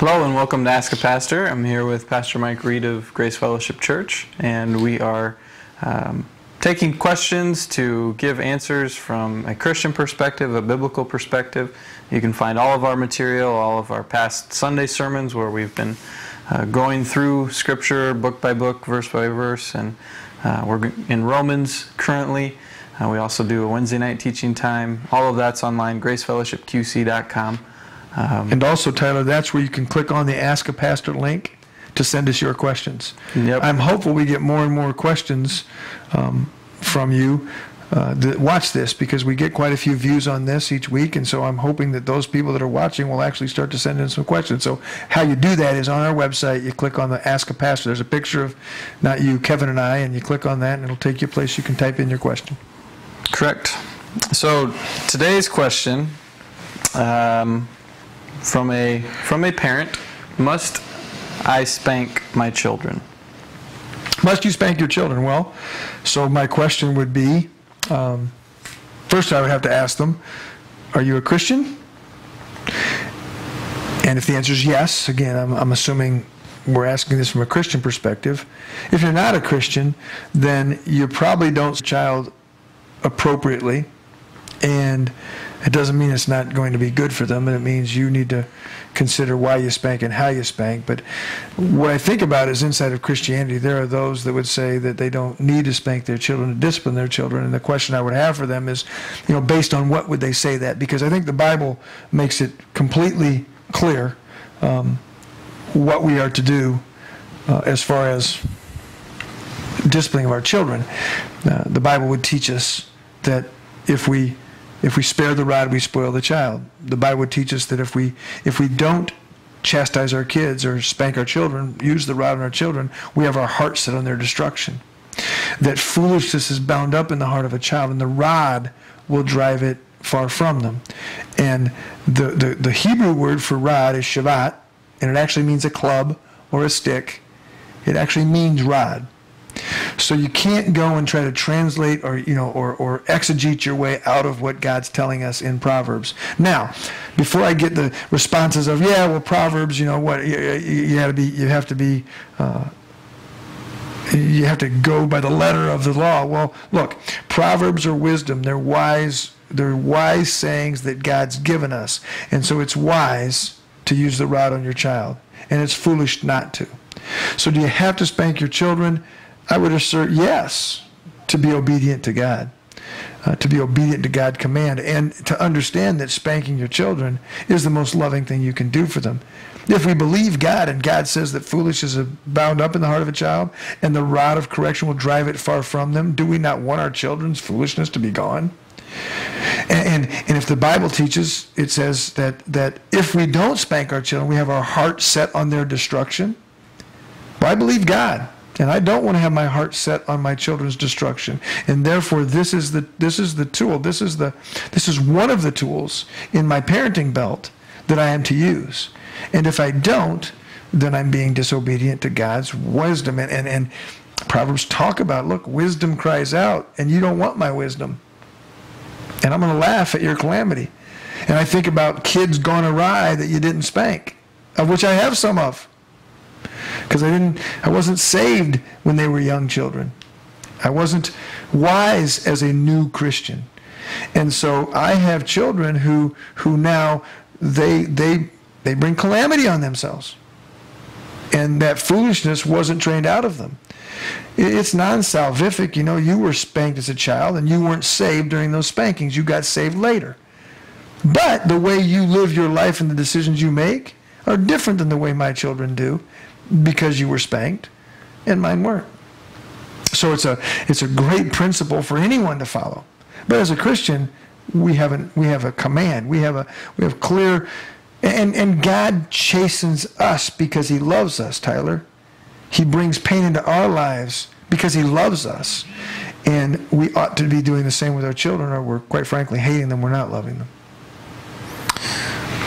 Hello and welcome to Ask a Pastor. I'm here with Pastor Mike Reed of Grace Fellowship Church, and we are taking questions to give answers from a Christian perspective, a biblical perspective. You can find all of our material, all of our past Sunday sermons where we've been going through Scripture book by book, verse by verse, and we're in Romans currently. We also do a Wednesday night teaching time. All of that's online, gracefellowshipqc.com. And also, Tyler, that's where you can click on the Ask a Pastor link to send us your questions. Yep. I'm hopeful we get more and more questions from you that watch this, because we get quite a few views on this each week, and so I'm hoping that those people that are watching will actually start to send in some questions. So how you do that is on our website. You click on the Ask a Pastor. There's a picture of, not you, Kevin and I, and you click on that, and it'll take you a place you can type in your question. Correct. So today's question from a parent: must I spank my children? Must you spank your children? Well, so my question would be, first I would have to ask them, are you a Christian? And if the answer is yes, again, I'm assuming we're asking this from a Christian perspective. If you're not a Christian, then you probably don't spank your child appropriately, and it doesn't mean it's not going to be good for them, and it means you need to consider why you spank and how you spank. But what I think about is, inside of Christianity, there are those that would say that they don't need to spank their children, to discipline their children. And the question I would have for them is, based on what would they say that? Because I think the Bible makes it completely clear what we are to do as far as disciplining of our children. The Bible would teach us that if we spare the rod, we spoil the child. The Bible would teach us that if we don't chastise our kids or spank our children, use the rod on our children, we have our heart set on their destruction. That foolishness is bound up in the heart of a child, and the rod will drive it far from them. And the Hebrew word for rod is shavat, and it actually means a club or a stick. It actually means rod. So you can't go and try to translate or exegete your way out of what God's telling us in Proverbs. Now, before I get the responses of, yeah, well, Proverbs, you have to go by the letter of the law. Well, look, Proverbs are wisdom. They're wise sayings that God's given us. And so it's wise to use the rod on your child, and it's foolish not to. So do you have to spank your children? I would assert yes, to be obedient to God, to be obedient to God's command, and to understand that spanking your children is the most loving thing you can do for them. If we believe God, and God says that foolishness is bound up in the heart of a child, and the rod of correction will drive it far from them, do we not want our children's foolishness to be gone? And if the Bible teaches, it says that if we don't spank our children, we have our heart set on their destruction. Well, I believe God. And I don't want to have my heart set on my children's destruction. And therefore, this is the tool. This is one of the tools in my parenting belt that I am to use. And if I don't, then I'm being disobedient to God's wisdom. And Proverbs talk about, look, wisdom cries out, and you don't want my wisdom. And I'm going to laugh at your calamity. And I think about kids gone awry that you didn't spank, of which I have some of. Because I wasn't saved when they were young children. I wasn't wise as a new Christian. And so I have children who now they bring calamity on themselves. And that foolishness wasn't trained out of them. It's non-salvific. You were spanked as a child, and you weren't saved during those spankings. You got saved later. But the way you live your life and the decisions you make are different than the way my children do, because you were spanked and mine weren't. So it's a great principle for anyone to follow. But as a Christian, we have a command. We have clear, and God chastens us because He loves us, Tyler. He brings pain into our lives because He loves us. And we ought to be doing the same with our children, or we're, quite frankly, hating them. We're not loving them.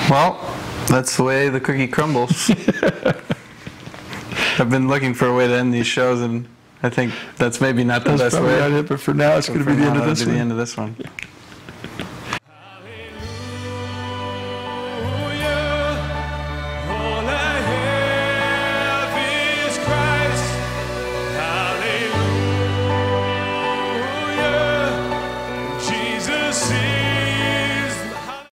Well, that's the way the cookie crumbles. I've been looking for a way to end these shows, and I think that's maybe not the best way. That's probably not it, but for now, it's going to be the end of this one.